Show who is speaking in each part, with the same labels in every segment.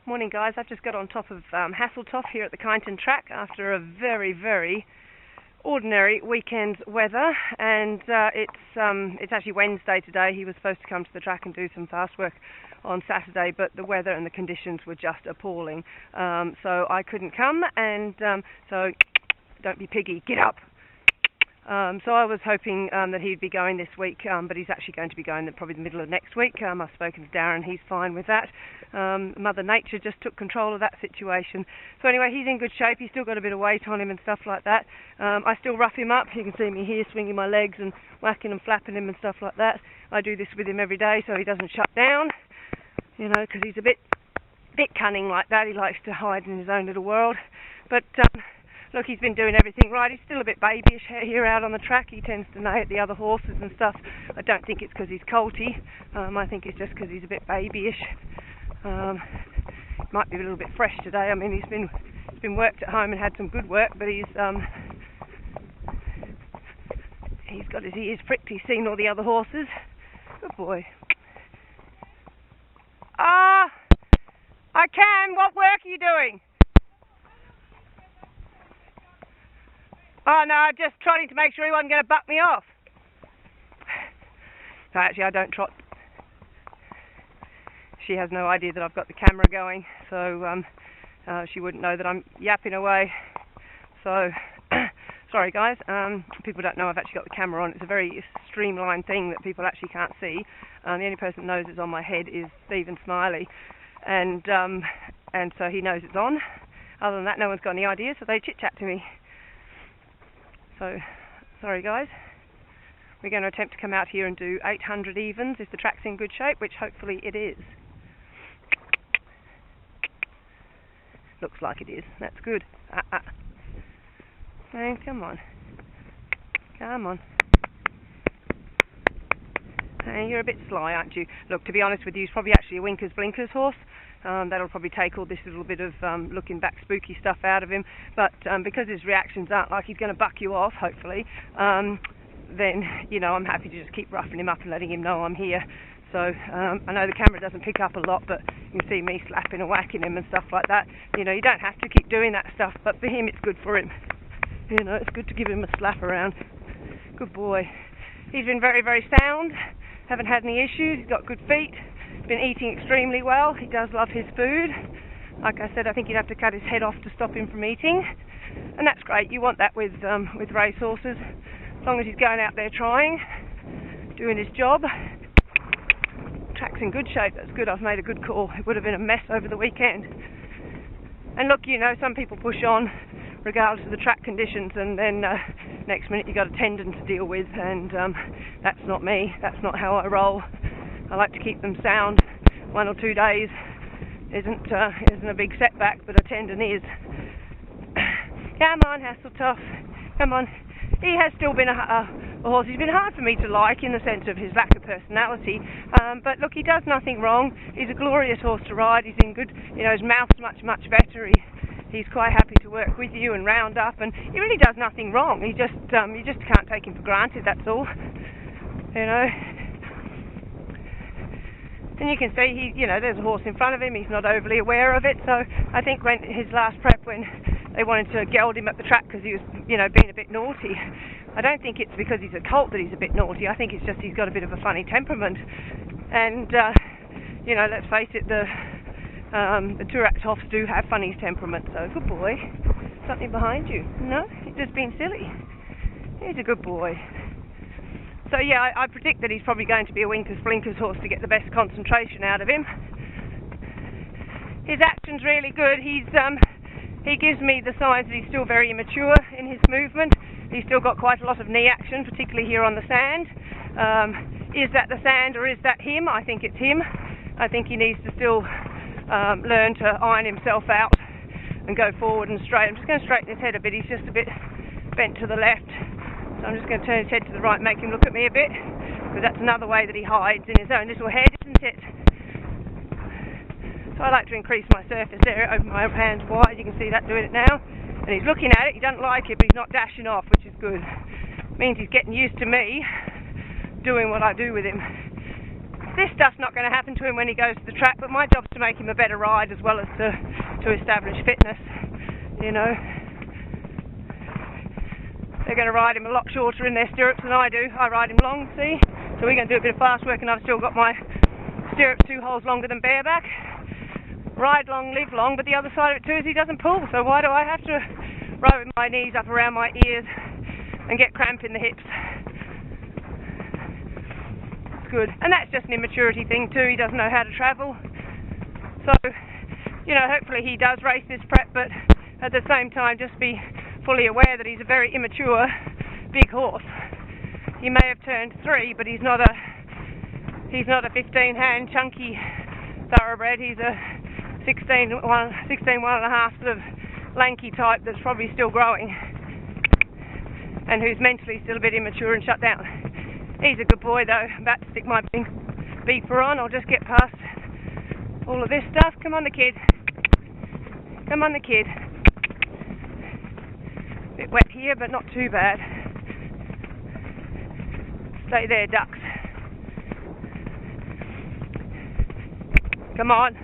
Speaker 1: Morning guys, I've just got on top of Hasseltoff here at the Kyneton track after a very, very ordinary weekend's weather, and it's actually Wednesday today. He was supposed to come to the track and do some fast work on Saturday, but the weather and the conditions were just appalling, so I couldn't come, and so don't be piggy, get up. So I was hoping that he'd be going this week, but he's actually going to be going probably the middle of next week. I've spoken to Darren, he's fine with that. Mother Nature just took control of that situation. So anyway, he's in good shape. He's still got a bit of weight on him and stuff like that. I still rough him up. You can see me here swinging my legs and whacking and flapping him and stuff like that. I do this with him every day so he doesn't shut down, you know, because he's a bit cunning like that. He likes to hide in his own little world. But look, he's been doing everything right. He's still a bit babyish here out on the track. He tends to neigh at the other horses and stuff. I don't think it's because he's colty. I think it's just because he's a bit babyish. Might be a little bit fresh today. I mean, he's been worked at home and had some good work, but he's got his ears pricked. He's seen all the other horses. Good boy. I can. What work are you doing? Oh no, just trotting to make sure he wasn't going to buck me off. So actually I don't trot. She has no idea that I've got the camera going, so she wouldn't know that I'm yapping away. So, sorry guys, people don't know I've actually got the camera on. It's a very streamlined thing that people actually can't see. The only person that knows it's on my head is Stephen Smiley, and so he knows it's on. Other than that, no one's got any ideas, so they chit-chat to me. So, sorry guys, we're going to attempt to come out here and do 800 evens if the track's in good shape, which hopefully it is. Looks like it is, that's good. Hey, come on. Come on. Hey, you're a bit sly, aren't you? Look, to be honest with you, he's probably actually a Winkers Blinkers horse. That'll probably take all this little bit of looking back spooky stuff out of him, but because his reactions aren't like he's going to buck you off, hopefully, then, you know, I'm happy to just keep roughing him up and letting him know I'm here. So I know the camera doesn't pick up a lot, but you can see me slapping and whacking him and stuff like that. You know, you don't have to keep doing that stuff, but for him it's good for him. You know, it's good to give him a slap around. Good boy. He's been very, very sound, haven't had any issues, he's got good feet. Been eating extremely well. He does love his food. Like I said, I think you'd have to cut his head off to stop him from eating, and that's great. You want that with racehorses, as long as he's going out there trying, doing his job. Track's in good shape. That's good. I've made a good call. It would have been a mess over the weekend. And look, you know, some people push on regardless of the track conditions, and then next minute you got a tendon to deal with, and that's not me. That's not how I roll. I like to keep them sound. 1 or 2 days isn't a big setback, but a tendon is. Come on, Hasseltoff. Come on. He has still been a horse. He's been hard for me to like in the sense of his lack of personality. But look, he does nothing wrong. He's a glorious horse to ride. He's in good, you know, his mouth's much, much better. He's quite happy to work with you and round up, and he really does nothing wrong. He just, you just can't take him for granted, that's all. You know. And you can see, you know, there's a horse in front of him. He's not overly aware of it. So I think when his last prep, when they wanted to geld him at the track because he was, you know, being a bit naughty, I don't think it's because he's a colt that he's a bit naughty. I think it's just he's got a bit of a funny temperament. And, you know, let's face it, the Thoroughbreds do have funny temperament. So, good boy. Something behind you? No? He's just being silly. He's a good boy. So yeah, I predict that he's probably going to be a Winkers Blinkers horse to get the best concentration out of him. His action's really good. He gives me the signs that he's still very immature in his movement. He's still got quite a lot of knee action, particularly here on the sand. Is that the sand or is that him? I think it's him. I think he needs to still learn to iron himself out and go forward and straight. I'm just going to straighten his head a bit. He's just a bit bent to the left. So I'm just going to turn his head to the right, make him look at me a bit, because that's another way that he hides in his own little head, isn't it? So I like to increase my surface area, open my hands wide. You can see that doing it now. And he's looking at it. He doesn't like it, but he's not dashing off, which is good. It means he's getting used to me doing what I do with him. this stuff's not going to happen to him when he goes to the track, but my job's to make him a better ride as well as to establish fitness, you know. They're going to ride him a lot shorter in their stirrups than I do. I ride him long, see? So we're going to do a bit of fast work, and I've still got my stirrups 2 holes longer than bareback. Ride long, live long, but the other side of it too is he doesn't pull, so why do I have to ride with my knees up around my ears and get cramp in the hips? It's good. And that's just an immaturity thing too. He doesn't know how to travel. So, you know, hopefully he does race this prep, but at the same time just be fully aware that he's a very immature big horse. He may have turned 3, but he's not a 15-hand chunky thoroughbred. He's a 16 1 and a half sort of lanky type that's probably still growing and who's mentally still a bit immature and shut down. He's a good boy though. I'm about to stick my beeper on. I'll just get past all of this stuff. Come on the kid. Come on the kid. Bit wet here, but not too bad. Stay there, ducks. Come on.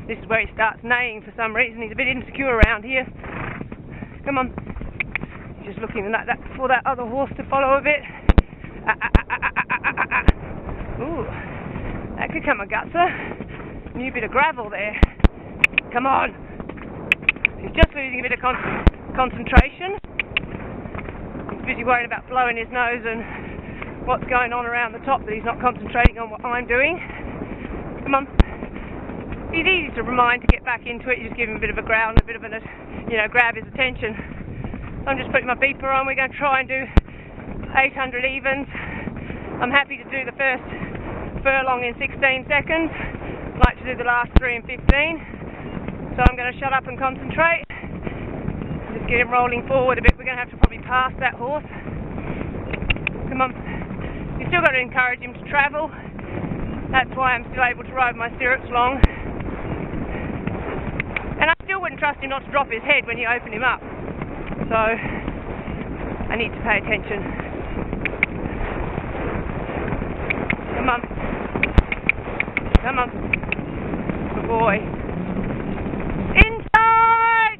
Speaker 1: This is where he starts neighing for some reason. He's a bit insecure around here. Come on. He's just looking for that other horse to follow a bit. Ooh, that could come a gutser. New bit of gravel there. Come on. He's just losing a bit of concentration. He's busy worrying about blowing his nose and what's going on around the top, that he's not concentrating on what I'm doing. Come on. He's easy to remind to get back into it. You just give him a bit of a growl and a bit of grab his attention. I'm just putting my beeper on. We're going to try and do 800 evens. I'm happy to do the first furlong in 16 seconds. I'd like to do the last 3 in 15. So I'm going to shut up and concentrate. Just get him rolling forward a bit. We're going to have to probably pass that horse. Come on. You've still got to encourage him to travel. That's why I'm still able to ride my stirrups long. And I still wouldn't trust him not to drop his head when you open him up. So I need to pay attention. Come on. Come on. Good boy. Inside!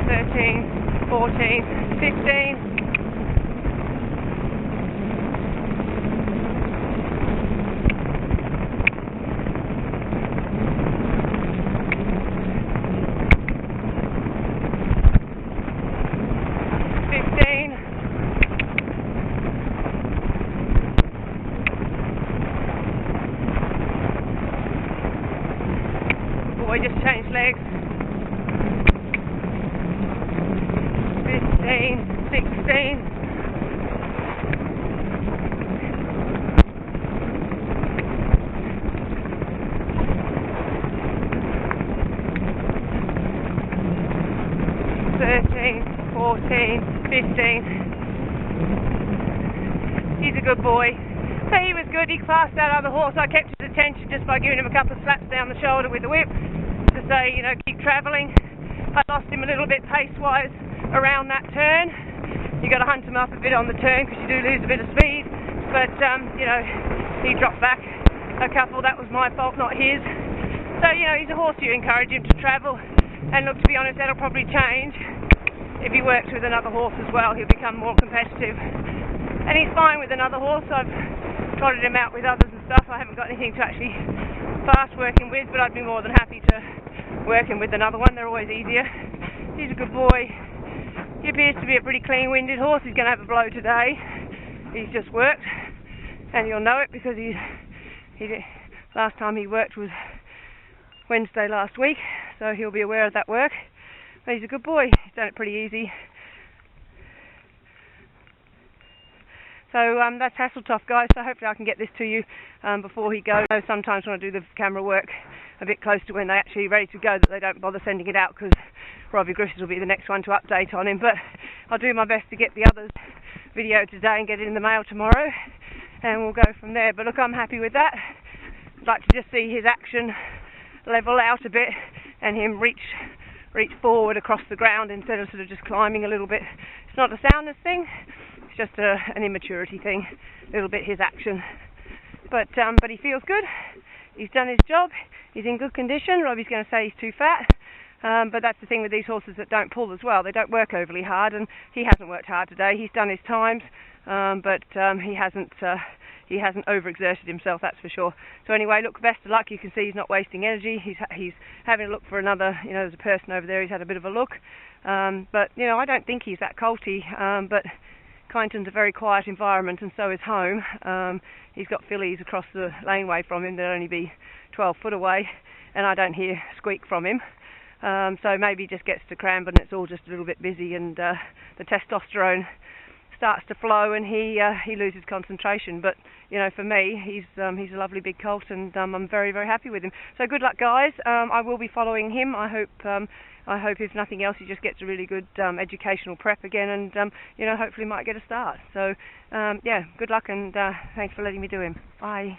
Speaker 1: $13, $14, $15. Boy, just changed legs. 15, 16. $13, $14, $15. He's a good boy. So he was good. He passed that other horse. I kept his attention just by giving him a couple of slaps down the shoulder with the whip to say, you know, keep travelling. I lost him a little bit pace-wise around that turn. You got to hunt him up a bit on the turn because you do lose a bit of speed. But you know, he dropped back a couple. That was my fault, not his. So you know, he's a horse. You encourage him to travel. And look, to be honest, that'll probably change if he works with another horse as well. He'll become more competitive. And he's fine with another horse. I've trotted him out with others and stuff. I haven't got anything to actually fast working with, but I'd be more than happy to work him with another one. They're always easier. He's a good boy. He appears to be a pretty clean-winded horse. He's going to have a blow today. He's just worked, and you'll know it because last time he worked was Wednesday last week, so he'll be aware of that work. But he's a good boy. He's done it pretty easy. So that's Hasseltoff, guys. So hopefully I can get this to you before he goes. I know sometimes when I do the camera work a bit close to when they're actually ready to go, that they don't bother sending it out because Robbie Griffiths will be the next one to update on him. But I'll do my best to get the others video today and get it in the mail tomorrow, and we'll go from there. But look, I'm happy with that. I'd like to just see his action level out a bit. and him reach forward across the ground instead of sort of just climbing a little bit. It's not a soundness thing, it's just an immaturity thing, a little bit his action. But he feels good, he's done his job, he's in good condition. Robbie's going to say he's too fat, but that's the thing with these horses that don't pull as well. They don't work overly hard, and he hasn't worked hard today. He's done his times, but he hasn't overexerted himself, that's for sure. So anyway, look, best of luck. You can see he's not wasting energy. He's having a look for another, there's a person over there, he's had a bit of a look. But, I don't think he's that colty, but Kyneton's a very quiet environment, and so is home. He's got fillies across the laneway from him. They'll only be 12 foot away, and I don't hear squeak from him. So maybe he just gets to Cranbourne and it's all just a little bit busy, and the testosterone starts to flow and he loses concentration. But for me, he's a lovely big colt, and I'm very, very happy with him. So good luck, guys. I will be following him. I hope if nothing else he just gets a really good educational prep again, and hopefully might get a start. So yeah, good luck, and thanks for letting me do him. Bye.